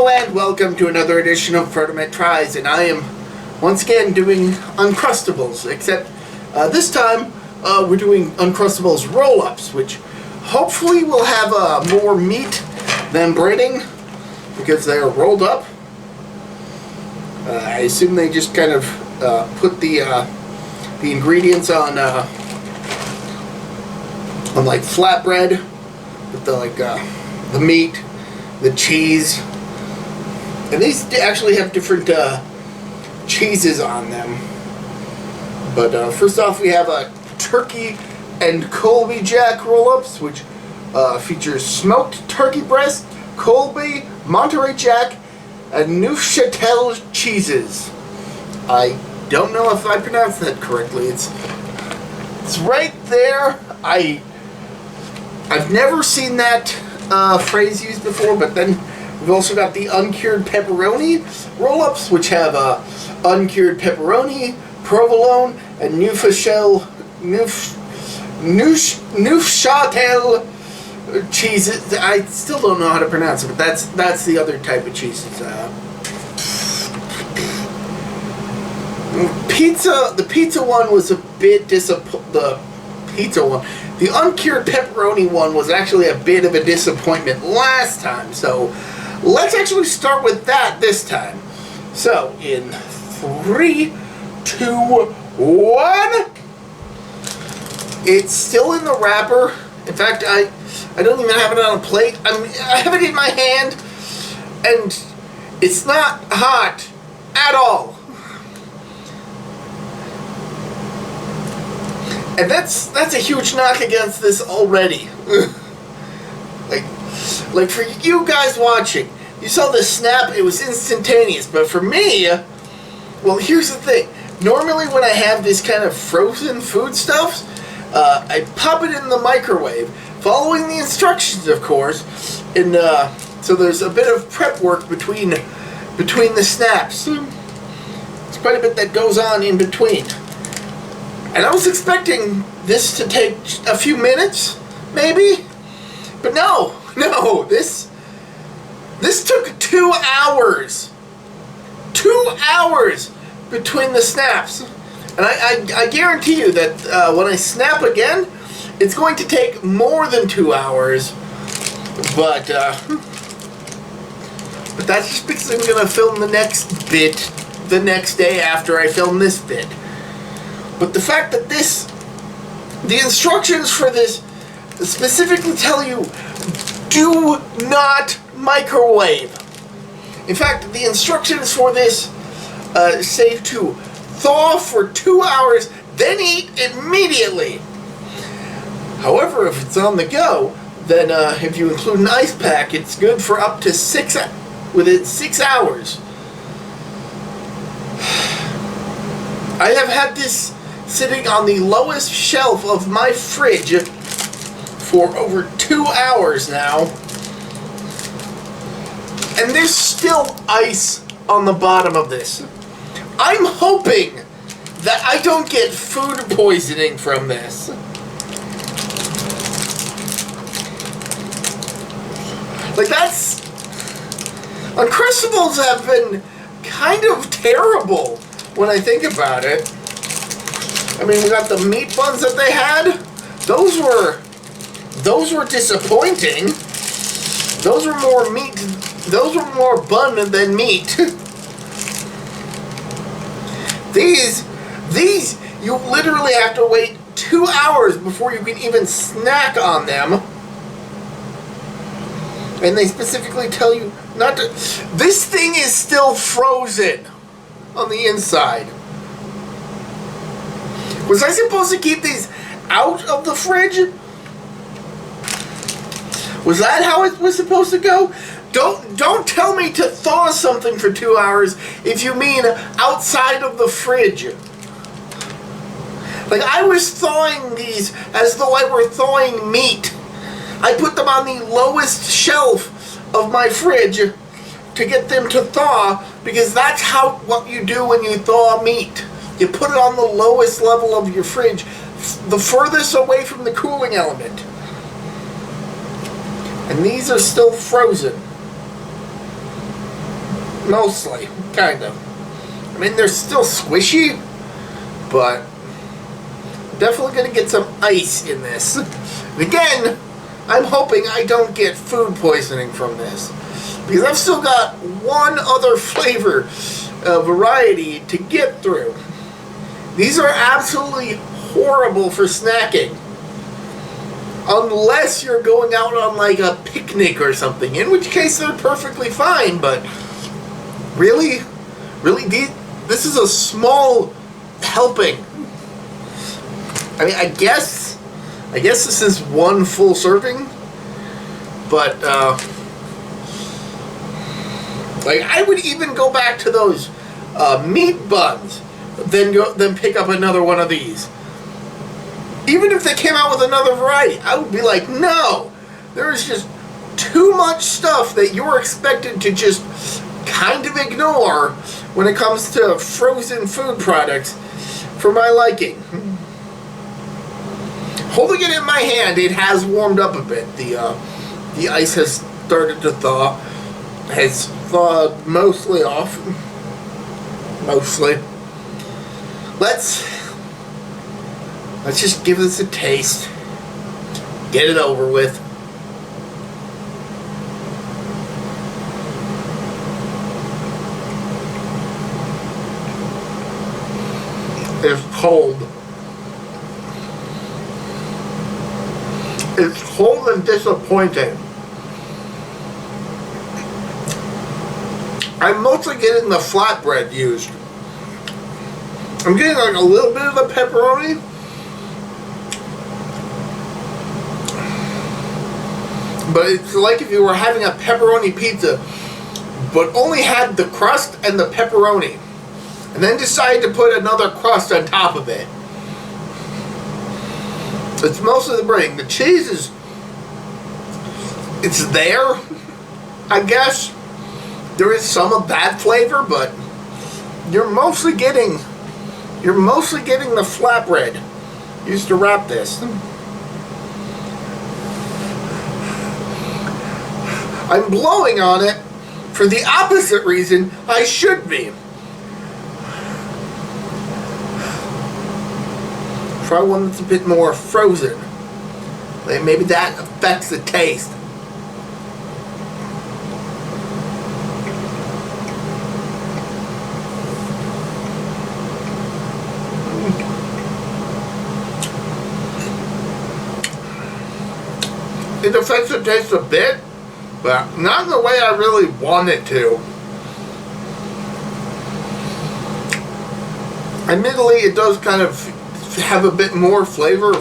Hello and welcome to another edition of ProtoMet Tries, and I am once again doing Uncrustables, except this time we're doing Uncrustables roll-ups, which hopefully will have more meat than breading because they are rolled up. I assume they just kind of put the ingredients on like flatbread with the meat, the cheese, and these actually have different cheeses on them. But first off, we have a turkey and Colby Jack roll-ups, which features smoked turkey breast, Colby, Monterey Jack, and Neuchâtel cheeses. I don't know if I pronounced that correctly. It's right there. I've never seen that phrase used before, but then we've also got the uncured pepperoni roll-ups, which have uncured pepperoni, provolone, and Neuchâtel cheeses. I still don't know how to pronounce it, but that's the other type of cheeses. The pizza one was a bit The uncured pepperoni one was actually a bit of a disappointment last time, so let's actually start with that this time. So, in 3, 2, 1, it's still in the wrapper. In fact, I don't even have it on a plate. I have it in my hand, and it's not hot at all. And that's a huge knock against this already. like for you guys watching, you saw the snap, it was instantaneous. But for me, well, here's the thing. Normally when I have this kind of frozen food stuff, I pop it in the microwave, following the instructions, of course. And so there's a bit of prep work between the snaps. There's quite a bit that goes on in between. And I was expecting this to take a few minutes, maybe, but no, this took 2 hours. 2 hours between the snaps. And I guarantee you that when I snap again, it's going to take more than 2 hours, but that's just because I'm going to film the next bit the next day after I film this bit. But the fact that the instructions for this specifically tell you, do not microwave. In fact, the instructions for this say to thaw for 2 hours, then eat immediately. However, if it's on the go, then if you include an ice pack, it's good for up to within 6 hours. I have had this sitting on the lowest shelf of my fridge for over 2 hours now, and there's still ice on the bottom of this. I'm hoping that I don't get food poisoning from this. Uncrustables have been kind of terrible when I think about it. I mean, we got the meat buns that they had. Those were disappointing. Those were more meat. Those were more bun than meat. These, you literally have to wait 2 hours before you can even snack on them. And they specifically tell you not to. This thing is still frozen on the inside. Was I supposed to keep these out of the fridge? Was that how it was supposed to go? Don't tell me to thaw something for 2 hours if you mean outside of the fridge. Like, I was thawing these as though I were thawing meat. I put them on the lowest shelf of my fridge to get them to thaw, because that's what you do when you thaw meat. You put it on the lowest level of your fridge, the furthest away from the cooling element. And these are still frozen. Mostly, kind of. I mean, they're still squishy, but definitely gonna get some ice in this. And again, I'm hoping I don't get food poisoning from this, because I've still got one other flavor variety to get through. These are absolutely horrible for snacking, unless you're going out on like a picnic or something, in which case they're perfectly fine. But really, this is a small helping. I mean, I guess this is one full serving, but like, I would even go back to those meat buns, then pick up another one of these. Even if they came out with another variety, I would be like, no, there is just too much stuff that you're expected to just kind of ignore when it comes to frozen food products for my liking. Holding it in my hand, it has warmed up a bit. The ice has started to thaw. Has thawed mostly off. Mostly. Let's just give this a taste. Get it over with. It's cold. It's cold and disappointing. I'm mostly getting the flatbread used. I'm getting like a little bit of the pepperoni. But it's like if you were having a pepperoni pizza, but only had the crust and the pepperoni, and then decided to put another crust on top of it. It's mostly the breading. The cheese is, it's there, I guess. There is some of that flavor, but you're mostly getting the flatbread used to wrap this. I'm blowing on it for the opposite reason I should be. Try one that's a bit more frozen. Like maybe that affects the taste. It affects the taste a bit, but not in the way I really want it to. Admittedly, it does kind of have a bit more flavor,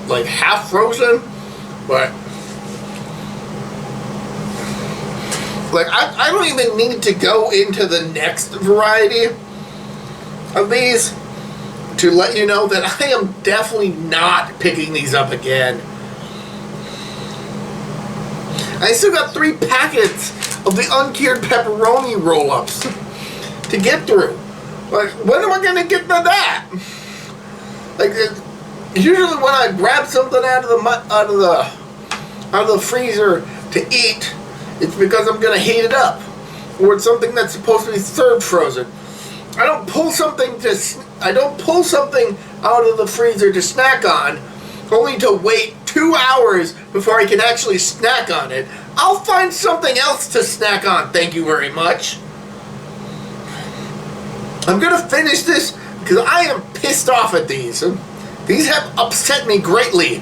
like half frozen, but like I don't even need to go into the next variety of these to let you know that I am definitely not picking these up again. I still got 3 packets of the uncured pepperoni roll-ups to get through. Like, when am I gonna get to that? Like, usually when I grab something out of the freezer to eat, it's because I'm gonna heat it up, or it's something that's supposed to be served frozen. I don't pull something out of the freezer to snack on, only to wait 2 hours before I can actually snack on it. I'll find something else to snack on, thank you very much. I'm gonna finish this because I am pissed off at these. These have upset me greatly.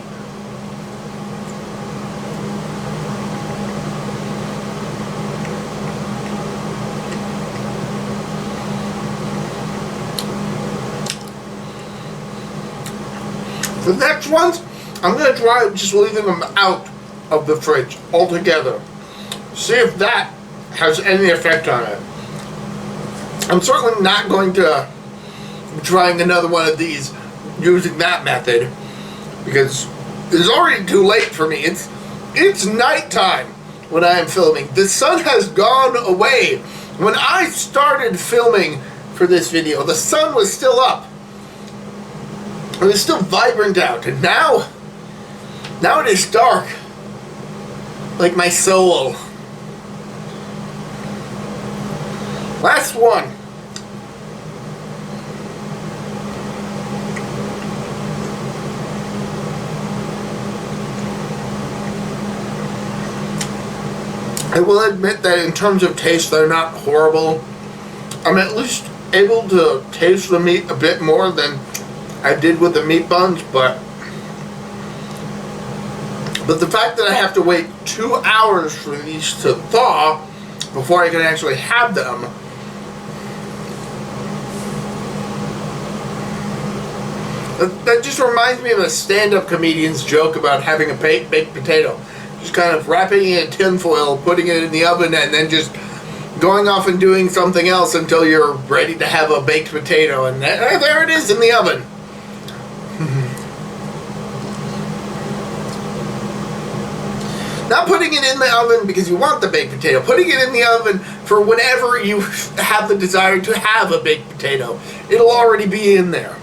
The next ones, I'm going to try just leaving them out of the fridge altogether. See if that has any effect on it. I'm certainly not going to be trying another one of these using that method, because it's already too late for me. It's nighttime when I am filming. The sun has gone away. When I started filming for this video, the sun was still up. It was still vibrant out, and now it is dark, like my soul. last one. I will admit that in terms of taste, they're not horrible. I'm at least able to taste the meat a bit more than I did with the meat buns, but the fact that I have to wait 2 hours for these to thaw before I can actually have them, that just reminds me of a stand-up comedian's joke about having a baked potato. Just kind of wrapping it in tinfoil, putting it in the oven, and then just going off and doing something else until you're ready to have a baked potato, and there it is in the oven. Not putting it in the oven because you want the baked potato, putting it in the oven for whenever you have the desire to have a baked potato. It'll already be in there.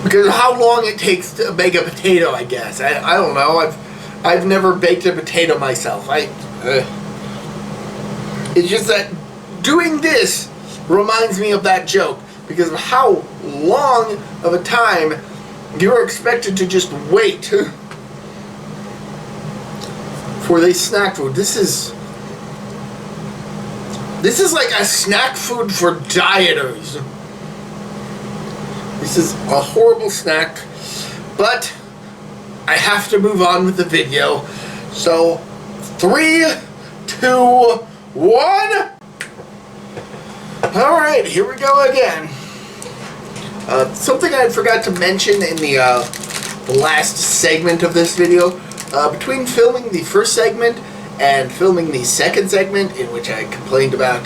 Because of how long it takes to bake a potato, I guess. I don't know. I've never baked a potato myself. It's just that doing this reminds me of that joke because of how long of a time you're expected to just wait for these snack food. This is like a snack food for dieters. This is a horrible snack, but I have to move on with the video. So, 3, 2, 1. Alright, here we go again. Something I forgot to mention in the last segment of this video. Between filming the first segment and filming the second segment, in which I complained about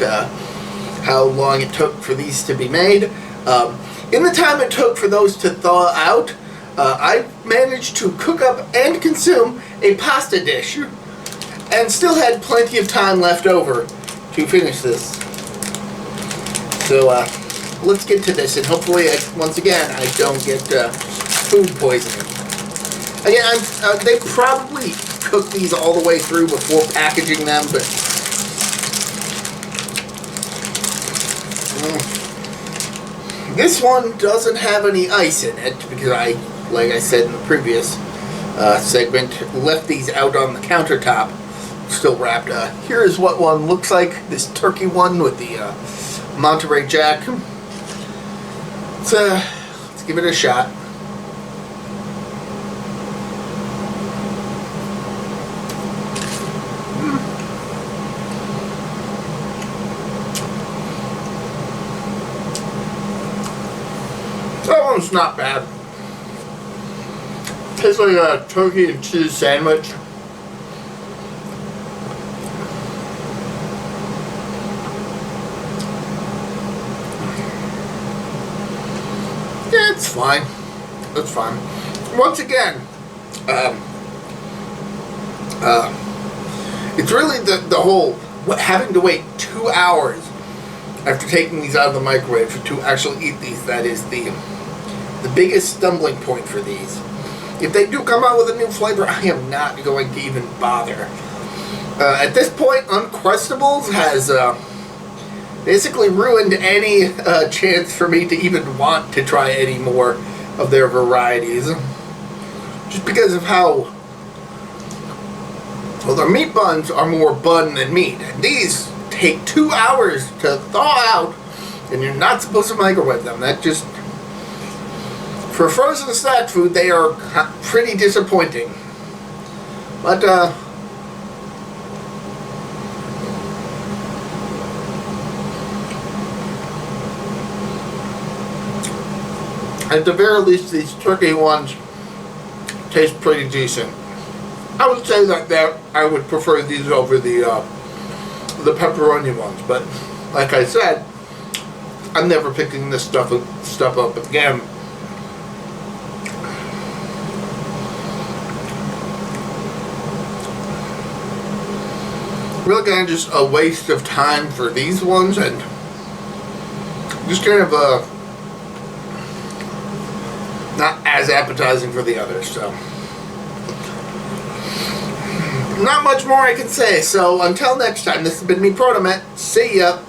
how long it took for these to be made, in the time it took for those to thaw out, I managed to cook up and consume a pasta dish, and still had plenty of time left over to finish this. So, let's get to this, and hopefully, once again, I don't get food poisoning. Again, they probably cooked these all the way through before packaging them, but this one doesn't have any ice in it because like I said in the previous segment, left these out on the countertop, still wrapped. Here is what one looks like, this turkey one with the Monterey Jack. Let's give it a shot. That one's not bad. Tastes like a turkey and cheese sandwich. Yeah, it's fine. It's fine. Once again, it's really the whole having to wait 2 hours after taking these out of the microwave to actually eat these. That is the biggest stumbling point for these. If they do come out with a new flavor, I am not going to even bother. At this point, Uncrustables has basically ruined any chance for me to even want to try any more of their varieties. Just because of how... Well, their meat buns are more bun than meat. And these take 2 hours to thaw out, and you're not supposed to microwave them. That just... For frozen snack food, they are pretty disappointing. But, at the very least, these turkey ones taste pretty decent. I would say that I would prefer these over the pepperoni ones, but like I said, I'm never picking this stuff up again. Really kind of just a waste of time for these ones, and just kind of not as appetizing for the others. So not much more I can say. So until next time, this has been me, ProtoMet. See ya.